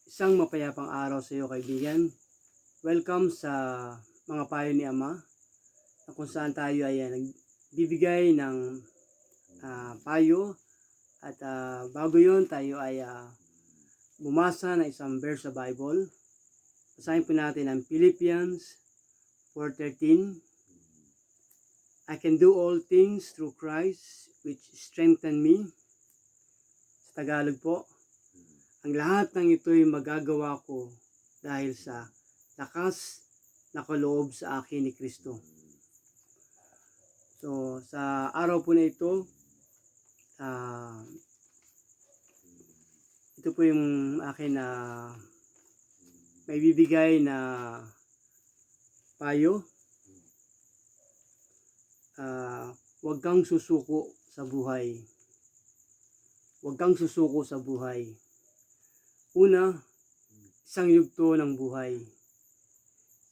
Isang mapayapang araw sa iyo, kaibigan. Welcome sa mga payo ni Ama, na kung saan tayo ay nagbibigay ng payo at bago yon tayo ay bumasa ng isang verse sa Bible. Basahin po natin ang Philippians 4:13. I can do all things through Christ which strengthen me. Sa Tagalog po, ang lahat ng ito'y magagawa ko dahil sa lakas na kaloob sa akin ni Kristo. So, sa araw po na ito, ito po yung akin na may bibigay na payo. Huwag kang susuko sa buhay. Huwag kang susuko sa buhay. Una, isang yugto ng buhay.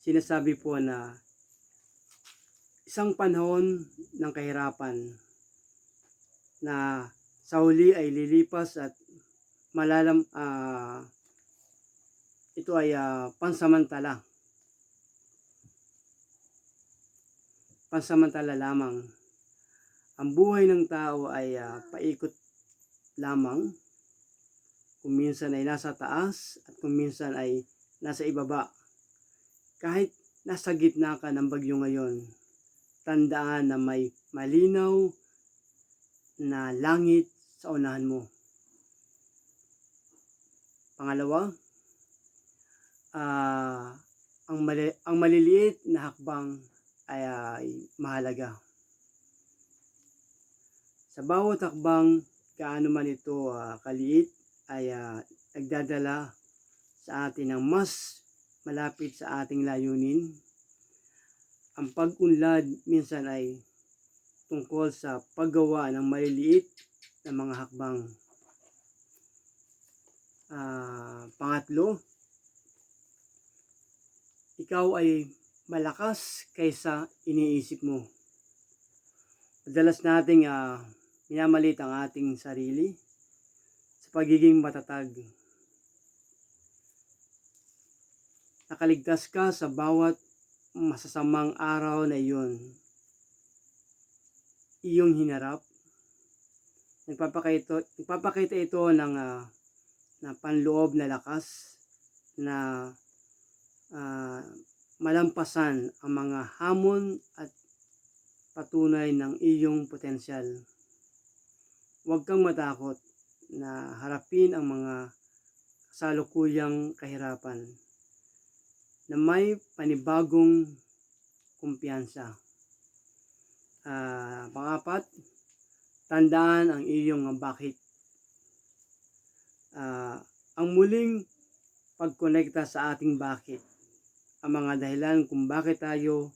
Sinasabi po na isang panahon ng kahirapan na sa huli ay lilipas at ito ay pansamantala. Pansamantala lamang. Ang buhay ng tao ay paikot lamang. Kung minsan ay nasa taas at kung minsan ay nasa ibaba. Kahit nasa gitna ka ng bagyo ngayon, tandaan na may malinaw na langit sa unahan mo. Pangalawa, ang maliliit na hakbang ay mahalaga. Sa bawat hakbang, kaano man ito kaliit, ay nagdadala sa atin ng mas malapit sa ating layunin. Ang pag-unlad minsan ay tungkol sa paggawa ng maliliit na mga hakbang. Pangatlo, ikaw ay malakas kaysa iniisip mo. Madalas nating minamalit ang ating sarili sa pagiging matatag. Nakaligtas ka sa bawat masasamang araw na iyong hinarap. Nagpapakita ito ng panloob na lakas na malampasan ang mga hamon at patunay ng iyong potensyal. Huwag kang matakot na harapin ang mga kasalukuyang kahirapan na may panibagong kumpiyansa. Pangapat, tandaan ang iyong bakit. Ang muling pagkonekta sa ating bakit, ang mga dahilan kung bakit tayo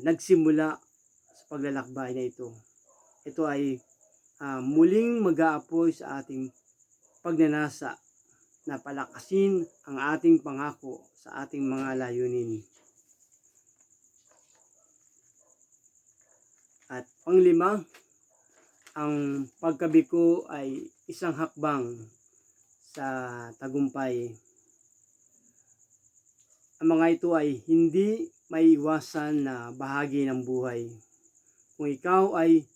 nagsimula sa paglalakbay na ito. Ito ay muling mag-aapoy sa ating pagnanasa na palakasin ang ating pangako sa ating mga layunin. At panglima, ang pagkabiko ay isang hakbang sa tagumpay. Ang mga ito ay hindi maiiwasan na bahagi ng buhay. Kung ikaw ay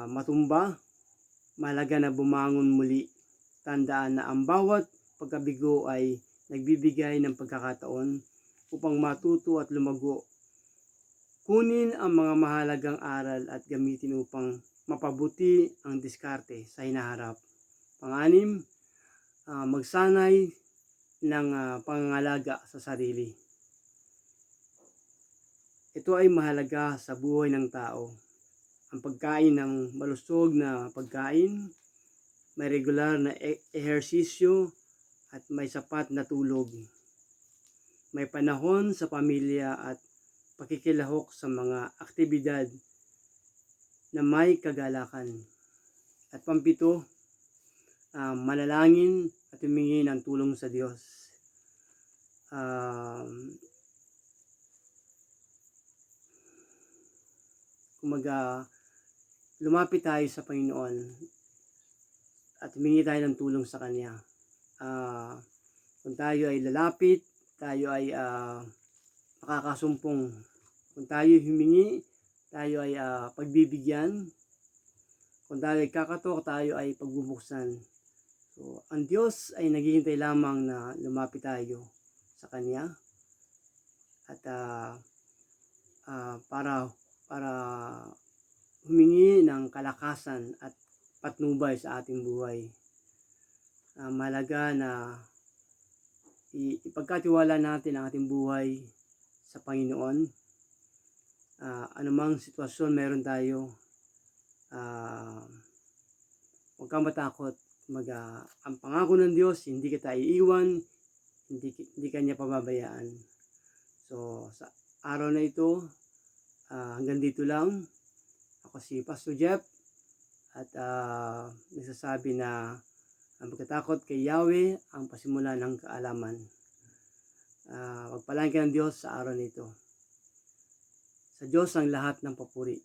matumba, mahalaga na bumangon muli. Tandaan na ang bawat pagkabigo ay nagbibigay ng pagkakataon upang matuto at lumago. Kunin ang mga mahalagang aral at gamitin upang mapabuti ang diskarte sa hinaharap. Pang-anim, magsanay ng pangangalaga sa sarili. Ito ay mahalaga sa buhay ng tao. Ang pagkain ng malusog na pagkain, may regular na ehersisyo at may sapat na tulog. May panahon sa pamilya at pakikilahok sa mga aktibidad na may kagalakan. At pampito, manalangin at humingi ng tulong sa Diyos. Lumapit tayo sa Panginoon at humingi tayo ng tulong sa Kanya. kung tayo ay lalapit, tayo ay makakasumpong. Kung tayo humingi, tayo ay pagbibigyan. Kung tayo ay kakatok, tayo ay pagbubuksan. So, ang Diyos ay naghihintay lamang na lumapit tayo sa Kanya at para humingi ng kalakasan at patnubay sa ating buhay. Mahalaga na ipagkatiwala natin ang ating buhay sa Panginoon. Anumang sitwasyon meron tayo, huwag kang matakot. Ang pangako ng Diyos, hindi kita iiwan, hindi kanya pababayaan. So, sa araw na ito, hanggang dito lang. Ako si Pastor Jeff at nagsasabi na ang pagkatakot kay Yahweh ang pasimula ng kaalaman. Pagpalain ka ng Diyos sa araw na ito. Sa Diyos ang lahat ng papuri.